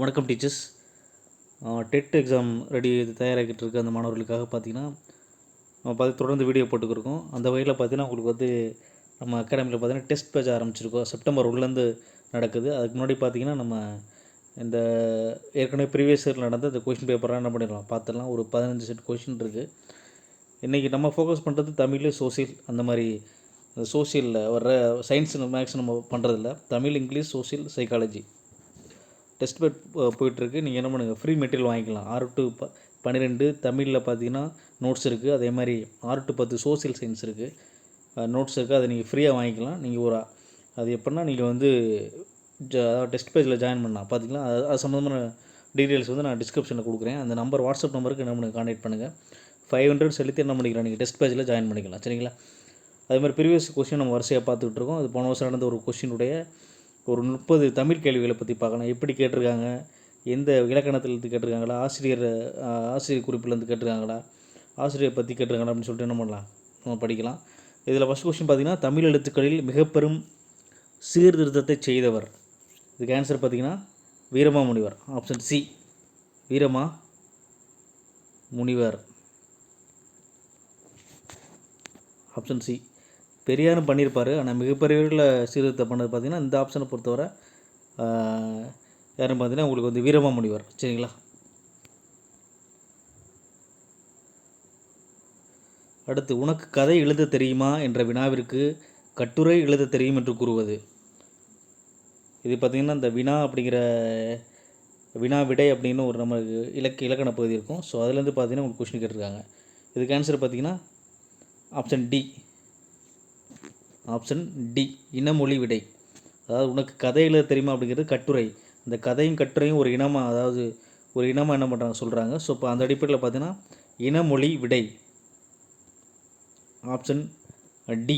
வணக்கம் teachers. TET exam தயாராகிட்டு இருக்க அந்த மாணவர்களுக்காக பார்த்தீங்கன்னா நம்ம தொடர்ந்து வீடியோ போட்டுக்கிருக்கோம். அந்த வகையில் பார்த்தீங்கன்னா உங்களுக்கு வந்து நம்ம அகாடமியில் பார்த்தீங்கன்னா டெஸ்ட் பேட்ச் ஆரம்பிச்சிருக்கோம். செப்டம்பர் உள்ளேருந்து நடக்குது. அதுக்கு முன்னாடி பார்த்தீங்கன்னா நம்ம இந்த ஏற்கனவே ப்ரீவியஸ் இயர் நடந்த இந்த கொஷின் பேப்பர்லாம் என்ன பண்ணிடலாம் பார்த்துடலாம். ஒரு 15 செட் கொஷின் இருக்குது. இன்றைக்கி நம்ம ஃபோக்கஸ் பண்ணுறது தமிழ், சோசியல், அந்த மாதிரி சோசியலில் வர்ற சயின்ஸ் மேக்ஸ் நம்ம பண்ணுறதில்ல. Tamil, English, social, psychology test bad போயிட்டுருக்கு. நீங்கள் என்ன பண்ணுங்கள், ஃப்ரீ மெட்டீரியல் வாங்கிக்கலாம். 6 to 12 தமிழில் பார்த்தீங்கன்னா நோட்ஸ் இருக்குது. அதே மாதிரி 6 to 10 சோசியல் சயின்ஸ் இருக்குது, நோட்ஸ் இருக்குது. அதை நீங்கள் ஃப்ரீயாக வாங்கிக்கலாம். நீங்கள் அது எப்படின்னா நீங்கள் வந்து டெஸ்ட் பேஜில் ஜாயின் பண்ணலாம். பார்த்தீங்களா, அது சம்மந்தமான டீட்டெயில்ஸ் வந்து நான் டிஸ்கிரிப்ஷனில் கொடுக்குறேன். அந்த நம்பர் வாட்ஸ்அப் நம்பருக்கு என்ன பண்ணி கான்டாக்ட் பண்ணுங்கள். 500 செலுத்தி என்ன பண்ணிக்கலாம், நீங்கள் டெஸ்ட் பேஜில் ஜாயின் பண்ணிக்கலாம். சரிங்களா. அதே மாதிரி ப்ரீவியஸ் கொஸ்டின் நம்ம வரிசையாக பார்த்துக்கிட்டு இருக்கோம். அது போன வருஷம் நடந்த ஒரு கொஸ்டினுடைய ஒரு 30 தமிழ் கேள்விகளை பற்றி பார்க்கலாம். எப்படி கேட்டிருக்காங்க, எந்த இலக்கணத்திலேருந்து கேட்டிருக்காங்களா, ஆசிரியர் குறிப்பிலேருந்து கேட்டிருக்காங்களா, ஆசிரியரை பற்றி கேட்டிருக்காங்களா அப்படின்னு சொல்லிட்டு என்ன பண்ணலாம், நம்ம படிக்கலாம். இதில் ஃபஸ்ட் கொஸ்டின் பார்த்திங்கன்னா, தமிழ் எழுத்துக்களில் மிகப்பெரும் சீர்திருத்தத்தை செய்தவர். இதுக்கு ஆன்சர் பார்த்திங்கன்னா வீரமா முனிவர். ஆப்ஷன் சி, வீரமா முனிவர். Option C. பெரியாரும் பண்ணியிருப்பார். ஆனால் மிகப்பெரியவர்களில் சீர்திருத்தம் பண்ணது பார்த்திங்கன்னா இந்த ஆப்ஷனை பொறுத்தவரை யாரும் பார்த்தீங்கன்னா உங்களுக்கு வந்து வீரமா முனிவர். சரிங்களா. அடுத்து, உனக்கு கதை எழுத தெரியுமா என்ற வினாவிற்கு கட்டுரை எழுத தெரியும் என்று கூறுவது. இது பார்த்திங்கன்னா இந்த வினா அப்படிங்கிற வினா விடை அப்படின்னு ஒரு நமக்கு இலக்கண பகுதி இருக்கும். ஸோ அதுலேருந்து பார்த்திங்கன்னா உங்களுக்கு கொஸ்டின் கேட்டிருக்காங்க. இதுக்கு ஆன்சர் பார்த்திங்கன்னா ஆப்ஷன் டி. ஆப்ஷன் டி, இனமொழி விடை. அதாவது உனக்கு கதை எழுத தெரியுமா அப்படிங்கிறது கட்டுரை. இந்த கதையும் கட்டுரையும் ஒரு இனமாக, அதாவது ஒரு இனமாக என்ன பண்ணுறாங்க சொல்கிறாங்க. ஸோ இப்போ அந்த அடிப்படையில் பார்த்தீங்கன்னா இனமொழி விடை. Option D.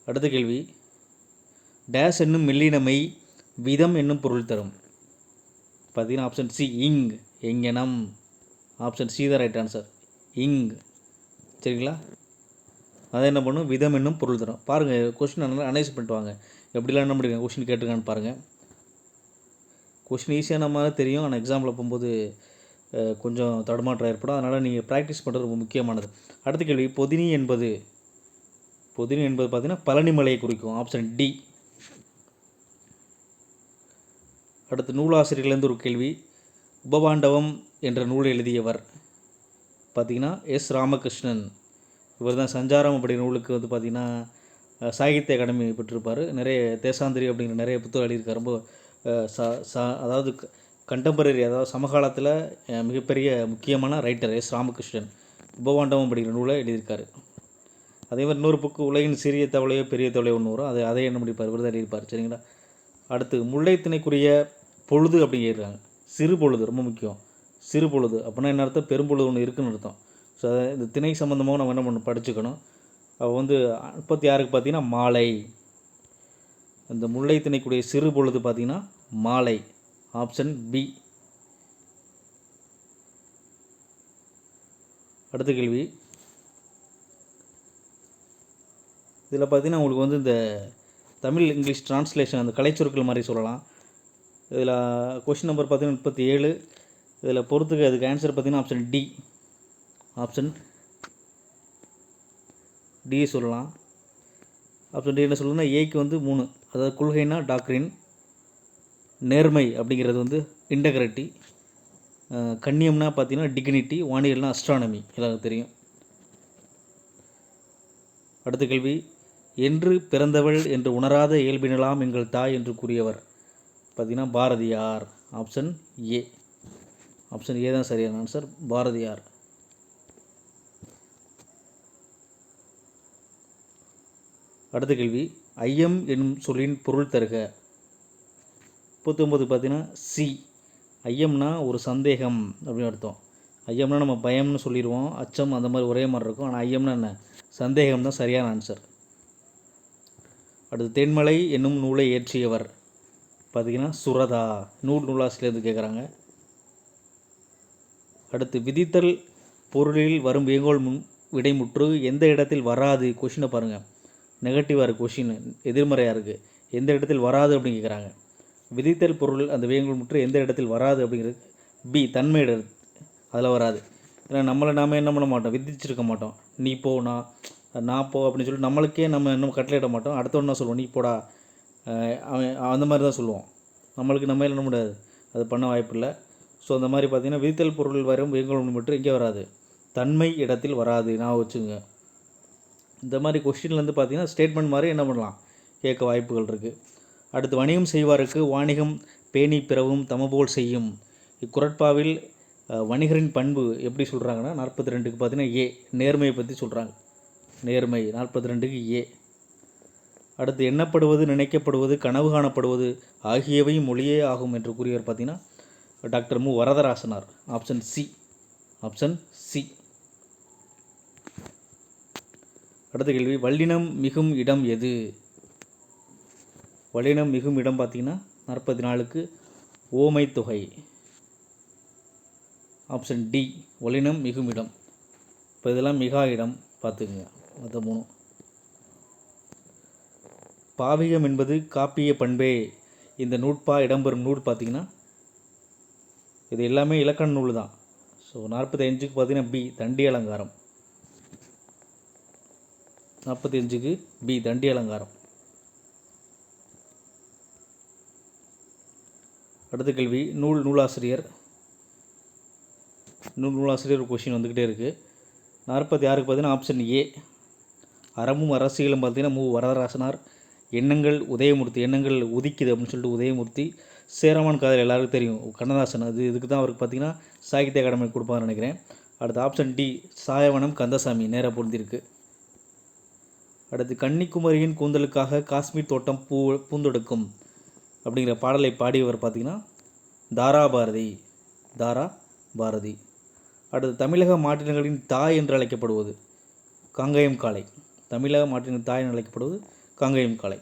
அடுத்த கேள்வி, டேஸ் என்னும் மெல்லினமை விதம் என்னும் பொருள் தரும். பார்த்தீங்கன்னா ஆப்ஷன் சி, இங், எங்கெனம். ஆப்ஷன் சி தான் ரைட் ஆன்சர், இங். சரிங்களா. அதை என்ன பண்ணும், விதம் என்னும் பொருள் தரும். பாருங்கள், கொஸ்டின் நல்லா அனலைஸ் பண்ணிட்டு வாங்க. எப்படிலாம் என்ன முடியுங்க கொஸ்டின் கேட்டிருக்கான்னு பாருங்கள். கொஸ்டின் ஈஸியாக நம்ம தெரியும், ஆனால் எக்ஸாம்பிள் போகும்போது கொஞ்சம் தடுமாற்றம் ஏற்படும். அதனால் நீங்கள் ப்ராக்டிஸ் பண்ணுறது ரொம்ப முக்கியமானது. அடுத்த கேள்வி, பொதினி என்பது பார்த்திங்கன்னா பழனிமலையை குறிக்கும். Option D. அடுத்து, நூலாசிரியர்லேருந்து ஒரு கேள்வி, உபபாண்டவம் என்ற நூலை எழுதியவர். பார்த்திங்கன்னா எஸ் ராமகிருஷ்ணன். இவர் தான் சஞ்சாரம் அப்படிங்கிற நூலுக்கு வந்து பார்த்திங்கன்னா சாகித்ய அகாடமி பெற்றிருப்பார். நிறைய தேசாந்திரி அப்படிங்கிற நிறைய புத்தகம் எழுதியிருக்கார். ரொம்ப அதாவது கண்டெம்பரரி, அதாவது சமகாலத்தில் மிகப்பெரிய முக்கியமான ரைட்டர் எஸ் ராமகிருஷ்ணன். உபபாண்டவம் அப்படிங்கிற நூலை எழுதியிருக்காரு. அதே மாதிரி இன்னொரு புக்கு உலகின் சிறிய தவளையோ பெரிய தவளையோ ஒன்று வரும். அதை என்ன பண்ணியிருப்பார், இவர் தான் எழுதியிருப்பார். சரிங்களா. அடுத்து, முல்லைத்திணைக்குரிய பொழுது அப்படிங்கிறாங்க. சிறு பொழுது ரொம்ப முக்கியம். சிறு பொழுது அப்படின்னா என்ன அர்த்தம், பெரும்பொழுது ஒன்று இருக்குன்னு அர்த்தம். ஸோ அதை இந்த திணை சம்மந்தமாக நம்ம என்ன பண்ணணும், படிச்சுக்கணும். அவள் வந்து 36க்கு பார்த்திங்கன்னா மாலை. இந்த முல்லை திணைக்குடைய சிறு பொழுது பார்த்திங்கன்னா மாலை. Option B. அடுத்த கேள்வி, இதில் பார்த்திங்கன்னா உங்களுக்கு வந்து இந்த தமிழ் இங்கிலீஷ் டிரான்ஸ்லேஷன், அந்த கலைச்சொற்கள் மாதிரி சொல்லலாம். இதில் கொஷின் நம்பர் பார்த்திங்கன்னா 37. இதில் பொறுத்துக்கு அதுக்கு ஆன்சர் பார்த்திங்கன்னா ஆப்ஷன் டி. ஆப்ஷன் டி சொல்லலாம். ஆப்ஷன் டி என்ன சொல்லணும்னா, ஏக்கு வந்து 3, அதாவது கொள்கைனா டாக்ரின், நேர்மை அப்படிங்கிறது வந்து இன்டெகிரிட்டி, கண்ணியம்னா பார்த்தீங்கன்னா டிக்னிட்டி, வானியல்னா அஸ்ட்ரானமி. எல்லாருக்கும் தெரியும். அடுத்த கேள்வி, என்று பிறந்தவள் என்று உணராத இயல்பினலாம் எங்கள் தாய் என்று கூறியவர். பார்த்திங்கன்னா Bharathiyar. Option A. Option A தான் சரியான ஆன்சர், பாரதியார். அடுத்த கேள்வி, ஐயம் என்னும் சொல்லின் பொருள் தருக. 39 பார்த்தீங்கன்னா சி. ஐயம்னா ஒரு சந்தேகம் அப்படின்னு அர்த்தம். ஐயம்னா நம்ம பயம்னு சொல்லிடுவோம், அச்சம் அந்த மாதிரி ஒரே மாதிரி இருக்கும். ஆனால் ஐயம்னா என்ன, சந்தேகம் தான் சரியான ஆன்சர். அடுத்து, தென்மலை என்னும் நூலை இயற்றியவர். பார்த்திங்கன்னா சுரதா. நூலாசிரியர்லேருந்து கேட்குறாங்க. அடுத்து, விதித்தல் பொருளில் வரும் வேங்கோல் விடைமுற்று எந்த இடத்தில் வராது. கொஷினை பாருங்கள், நெகட்டிவாக இருக்குது கொஷின், எதிர்மறையாக இருக்குது. எந்த இடத்தில் வராது அப்படின்னு கேட்குறாங்க. விதித்தல் பொருள் அந்த வேங்கோல் முற்று எந்த இடத்தில் வராது அப்படிங்கிறது பி தன்மை அதில் வராது. ஏன்னா நம்மளை நாம் என்ன பண்ண மாட்டோம், விதிச்சிருக்க மாட்டோம். நீ போ நான் போ அப்படின்னு சொல்லி நம்மளுக்கே நம்ம இன்னும் கட்டளையிட மாட்டோம். அடுத்தவொன்னா சொல்லுவோம் நீ போடா, அவன் அந்த மாதிரி தான் சொல்லுவோம். நம்மளுக்கு நம்ம என்ன முடியாது, அது பண்ண வாய்ப்பில்லை. ஸோ அந்த மாதிரி பார்த்திங்கன்னா விதித்தல் பொருள் வரும் வேங்கோல் முற்று எங்கே வராது, தன்மை இடத்தில் வராது. நான் வச்சுங்க இந்த மாதிரி கொஸ்டின்லேருந்து பார்த்திங்கன்னா ஸ்டேட்மெண்ட் மாதிரி என்ன பண்ணலாம், கேட்க வாய்ப்புகள் இருக்குது. அடுத்து வணிகம் செய்வாருக்கு வாணிகம் பேணி பிறவும் தமபோல் செய்யும். இக்குறட்பாவில் வணிகரின் பண்பு எப்படி சொல்கிறாங்கன்னா 42க்கு பார்த்தீங்கன்னா ஏ நேர்மையை பற்றி சொல்கிறாங்க. நேர்மை 42க்கு ஏ. அடுத்து எண்ணப்படுவது நினைக்கப்படுவது கனவு காணப்படுவது ஆகியவை மொழியே ஆகும் என்று கூறியவர் பார்த்தீங்கன்னா டாக்டர் மு வரதராசனார். Option C. அடுத்த கேள்வி, வல்லினம் மிகும் இடம் எது? வல்லினம் மிகும் இடம் பார்த்தீங்கன்னா 44க்கு ஓமை தொகை. ஆப்ஷன் டி வல்லினம் மிகும் இடம். இப்போ இதெல்லாம் மிகா இடம் பார்த்துக்குங்க மற்ற 3. பாவிகம் என்பது காப்பிய பண்பே. இந்த நூற்பா இடம்பெறும் நூல் பார்த்திங்கன்னா இது எல்லாமே இலக்கண நூல் தான். ஸோ 45க்கு பார்த்தீங்கன்னா பி தண்டி அலங்காரம். 45க்கு பி தண்டி அலங்காரம். அடுத்த கேள்வி, நூலாசிரியர் கொஷின் வந்துக்கிட்டே இருக்குது. 46க்கு பார்த்தீங்கன்னா ஆப்ஷன் ஏ அறமும் அரசியலும் பார்த்தீங்கன்னா மு வரதராசனார். எண்ணங்கள் உதயமூர்த்தி, எண்ணங்கள் உதிக்குது அப்படின்னு சொல்லிட்டு உதயமூர்த்தி. சேரமான் காதல் எல்லாருக்கும் தெரியும், கண்ணதாசன். இதுக்கு தான் அவருக்கு பார்த்தீங்கன்னா சாகித்ய அகாடமி கொடுப்பாங்கன்னு நினைக்கிறேன். அடுத்து ஆப்ஷன் டி சாயவனம் கந்தசாமி, நேராக பொருந்திருக்கு. அடுத்து கன்னிக்குமரியின் கூந்தலுக்காக காஷ்மீர் தோட்டம் பூந்தொடுக்கும் அப்படிங்கிற பாடலை பாடியவர் பார்த்திங்கன்னா தாரா பாரதி. அடுத்து தமிழக மாற்றினங்களின் தாய் என்று அழைக்கப்படுவது காங்கேயம் காளை. தமிழக மாற்றின தாய் என்று அழைக்கப்படுவது காங்கேயம் காளை.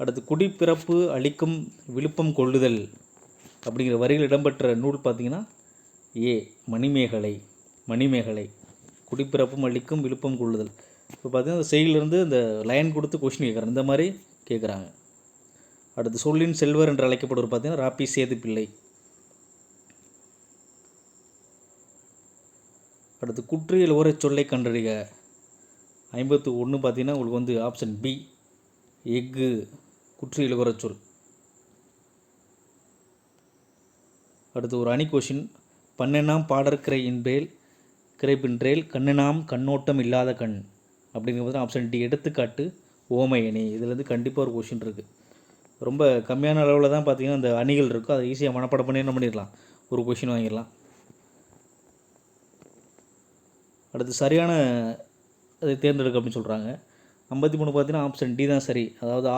அடுத்து குடிப்பிறப்பு அளிக்கும் விழுப்பம் கொள்ளுதல் அப்படிங்கிற வரிகள் இடம்பெற்ற நூல் பார்த்திங்கன்னா ஏ மணிமேகலை. குடிப்பிறப்பும் அளிக்கும் விழுப்பம் கொள்ளுதல். இப்போ பார்த்திங்கன்னா அந்த செயலிருந்து இந்த லைன் கொடுத்து கொஸ்டின் கேட்குறாங்க, இந்த மாதிரி கேட்குறாங்க. அடுத்து சொல்லின் செல்வர் என்று அழைக்கப்படுவர் பார்த்திங்கன்னா ராபி சேது பிள்ளை. அடுத்து குற்றியல் ஓரை சொல்லை கண்டறிக 51 பார்த்திங்கன்னா உங்களுக்கு வந்து ஆப்ஷன் பி எஃகு குற்றியல் ஓரை சொல். அடுத்து ஒரு அணி கொஷின், பண்ணெண்ணாம் பாடற்கிறை இன்பேல் கிரைப்பின்றேல் கண்ணெண்ணாம் கண்ணோட்டம் இல்லாத கண் அப்படிங்கிறது ஆப்ஷன் டி எடுத்துக்காட்டு ஓமை அணி. இதுலேருந்து கண்டிப்பாக ஒரு கொஷின் இருக்குது. ரொம்ப கம்மியான அளவில் தான் பார்த்திங்கன்னா அந்த அணிகள் இருக்கும், அதை ஈஸியாக மனப்பாடம் பண்ணி என்ன பண்ணிடலாம், ஒரு கொஷின் வாங்கிடலாம். அடுத்து சரியான அதை தேர்ந்தெடுக்க அப்படின்னு சொல்கிறாங்க. 53 பார்த்தீங்கன்னா ஆப்ஷன் டி தான் சரி. அதாவது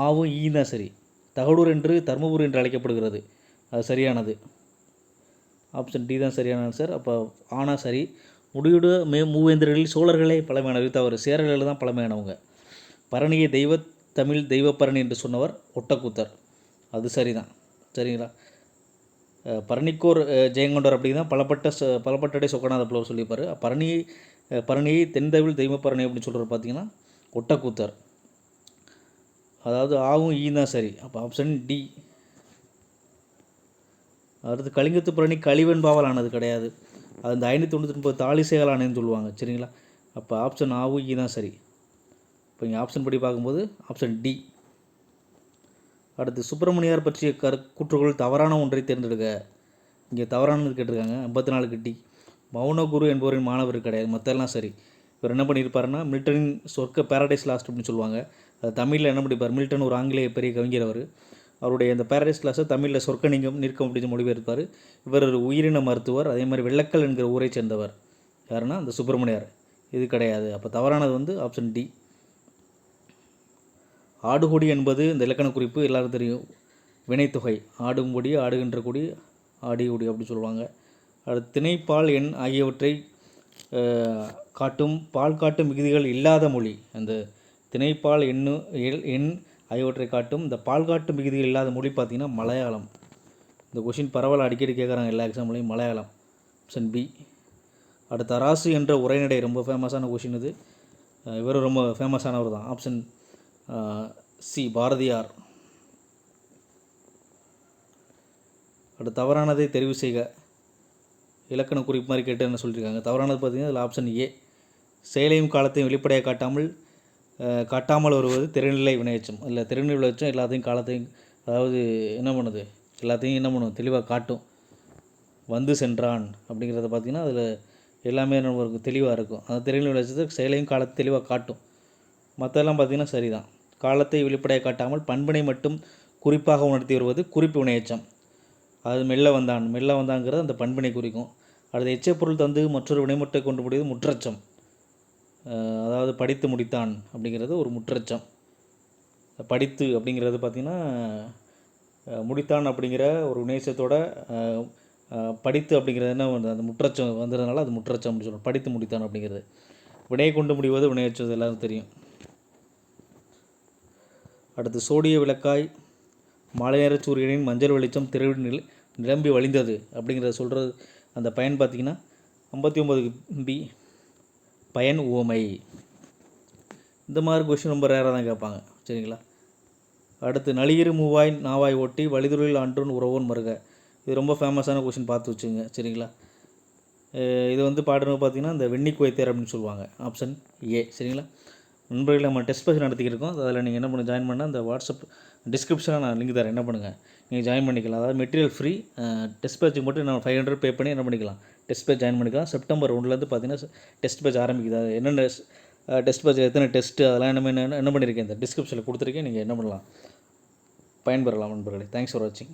ஆவும் ஈ தான் சரி. தகடூர் என்று தர்மபுரி என்று அழைக்கப்படுகிறது, அது சரியானது. ஆப்ஷன் டி தான் சரியான ஆன்சர். அப்போ ஆனால் சரி. முடியுடு மூவேந்தர்களில் சோழர்களே பழமையானவர், தவறு. சேரர்கள் தான் பழமையானவங்க. பரணியை தமிழ் தெய்வப்பரணி என்று சொன்னவர் ஒட்டக்கூத்தர், அது சரிதான். சரிங்களா? பரணிக்கோர் ஜெயங்கொண்டர் அப்படி தான் பலப்பட்டடை சொக்கநாத புலவர் சொல்லியிருப்பார். பரணியை தென்தமிழ் தெய்வப்பரணி அப்படின்னு சொல்கிறது பார்த்திங்கன்னா ஒட்டக்கூத்தர். அதாவது ஆவும் ஈ தான் சரி. அப்போ ஆப்ஷன் டி. அடுத்து கலிங்கத்து பரணி கழிவெண்பாவால் ஆனது கிடையாது, அது இந்த 599 தாலிசைகள் ஆனதுன்னு சொல்லுவாங்க. சரிங்களா? அப்போ ஆப்ஷன் ஆவும் ஈ தான் சரி. இப்போ இங்கே ஆப்ஷன் படி பார்க்கும்போது ஆப்ஷன் டி. அடுத்து சுப்பிரமணியார் பற்றிய கூற்றுகள் தவறான ஒன்றை தேர்ந்தெடுக்க. இங்கே தவறானது கேட்டிருக்காங்க. 54க்கு டி. மௌனகுரு என்பவரின் மாணவர் கிடையாது, மற்றெல்லாம் சரி. இவர் என்ன பண்ணியிருப்பாருன்னா மில்டனின் சொர்க்க பேரடைஸ் லாஸ்ட் அப்படின்னு சொல்லுவாங்க, அது தமிழில் என்ன பண்ணியிருப்பார், மில்டன் ஒரு ஆங்கிலேய பெரிய கவிஞர். அவருடைய அந்த பேரடைஸ் லாஸ்ட்டை தமிழில் சொர்க்க நிற்கும் அப்படின்னு மொழிபெயர்ப்பார். இவர் ஒரு உயிரின மருத்துவர். அதே மாதிரி வெள்ளக்கல் என்கிற ஊரை சேர்ந்தவர். யாருன்னா அந்த சுப்பிரமணியார். இது கிடையாது. அப்போ தவறானது வந்து ஆப்ஷன் டி. ஆடுகொடி என்பது இந்த இலக்கண குறிப்பு எல்லாருக்கும் தெரியும், வினைத்தொகை. ஆடும்பொடி, ஆடுகின்ற கொடி, ஆடியொடி அப்படி சொல்லுவாங்க. அடுத்து திணைப்பால் எண் ஆகியவற்றை பால் காட்டும் விகுதிகள் இல்லாத மொழி. அந்த திணைப்பால் எண் ஆகியவற்றை காட்டும் இந்த பால் காட்டும் விகுதிகள் இல்லாத மொழி பார்த்திங்கன்னா மலையாளம். இந்த கொஷின் பரவல் அடிக்கடி கேட்குறாங்க எல்லா எக்ஸாம்லையும், மலையாளம். Option B. அடுத்து அராசு என்ற உரைநடை ரொம்ப ஃபேமஸான கொஷின் இது. இவர் ரொம்ப ஃபேமஸானவர் தான். Option C Bharathiyar. அடுத்து தவறானதை தெரிவு செய்க. இலக்கண குறிப்பு மாதிரி கேட்டு என்ன சொல்லியிருக்காங்க. தவறானது பார்த்திங்கன்னா அதில் ஆப்ஷன் ஏ. செயலையும் காலத்தையும் வெளிப்படையாக காட்டாமல் வருவது திறநிலை வினையெச்சம். அதில் திறநிலை வினையெச்சம் எல்லாத்தையும் காலத்தையும், அதாவது என்ன பண்ணுது, எல்லாத்தையும் என்ன பண்ணும், தெளிவாக காட்டும். வந்து சென்றான் அப்படிங்கிறத பார்த்திங்கன்னா அதில் எல்லாமே நமக்கு தெளிவாக இருக்கும். அந்த திறநிலை வினையெச்சத்தை செயலையும் காலத்தை தெளிவாக காட்டும். மற்றெல்லாம் பார்த்திங்கன்னா சரிதான். காலத்தை வெளிப்படையாக காட்டாமல் பண்பினை மட்டும் குறிப்பாக உணர்த்தி வருவது குறிப்பு வினையெச்சம். அது மெல்ல வந்தாங்கிறது அந்த பண்பினை குறிக்கும். அடுத்து எச்சப் பொருள் தந்து மற்றொரு வினைமுற்றை கொண்டு முடிவது முற்றச்சம். அதாவது படித்து முடித்தான் அப்படிங்கிறது ஒரு முற்றச்சம். படித்து அப்படிங்கிறது பார்த்திங்கன்னா முடித்தான் அப்படிங்கிற ஒரு வினையெச்சத்தோட படித்து அப்படிங்கிறது என்ன அந்த முற்றச்சம் வந்ததுனால அது முற்றச்சம் அப்படின்னு சொல்லுவோம். படித்து முடித்தான் அப்படிங்கிறது. வினையை கொண்டு முடிவது வினையெச்சம், எல்லாரும் தெரியும். அடுத்து சோடிய விளக்காய் மாலை நேர சூரியனின் மஞ்சள் வெளிச்சம் தெருவில் நிரம்பி வழிந்தது அப்படிங்கிறத சொல்கிறது. அந்த பயன் பார்த்திங்கன்னா 59B பயன் உவமை. இந்த மாதிரி கொஷின் ரொம்ப ரேராக தான் கேட்பாங்க. சரிங்களா. அடுத்து நளியிரு மூவாய் நாவாய் ஓட்டி வழிதுறையில் ஆன்றோன் உறவோன் மருக. இது ரொம்ப ஃபேமஸான கொஷின், பார்த்து வச்சுங்க. சரிங்களா. இது வந்து பாடுறது பார்த்திங்கன்னா இந்த வெண்ணி குவைத்தேர் அப்படின்னு சொல்லுவாங்க. Option A. சரிங்களா. நண்பர்கள் நம்ம டெஸ்ட் பேஜ் நடத்திக்கிருக்கோம். அதில் நீங்கள் என்ன பண்ண ஜாயின் பண்ணால் அந்த வாட்ஸ்அப் டிஸ்கிரிப்ஷனில் நான் லிங்க் தரேன். என்ன பண்ணுங்கள், நீங்கள் ஜாயின் பண்ணிக்கலாம். அதாவது மெட்டீரியல் ஃப்ரீ. டெஸ்ட் பேஜுக்கு மட்டும் நான் 500 பே பண்ணி என்ன பண்ணிக்கலாம், டெஸ்ட் பேஜ் ஜாயின் பண்ணிக்கலாம். செப்டம்பர் 1 பார்த்திங்கன்னா டெஸ்ட் பேஜ் ஆரம்பிக்குது. அது என்னென்ன டெஸ்ட் பேஜ், எத்தனை டெஸ்ட்டு, அதெல்லாம் என்ன பண்ணியிருக்கேன் இந்த டிஸ்கிரிப்ஷனில் கொடுத்துருக்கேன். நீங்கள் என்ன பண்ணலாம், பயன்பெறலாம் நண்பர்களே. தேங்க்ஸ் ஃபார் வாட்சிங்.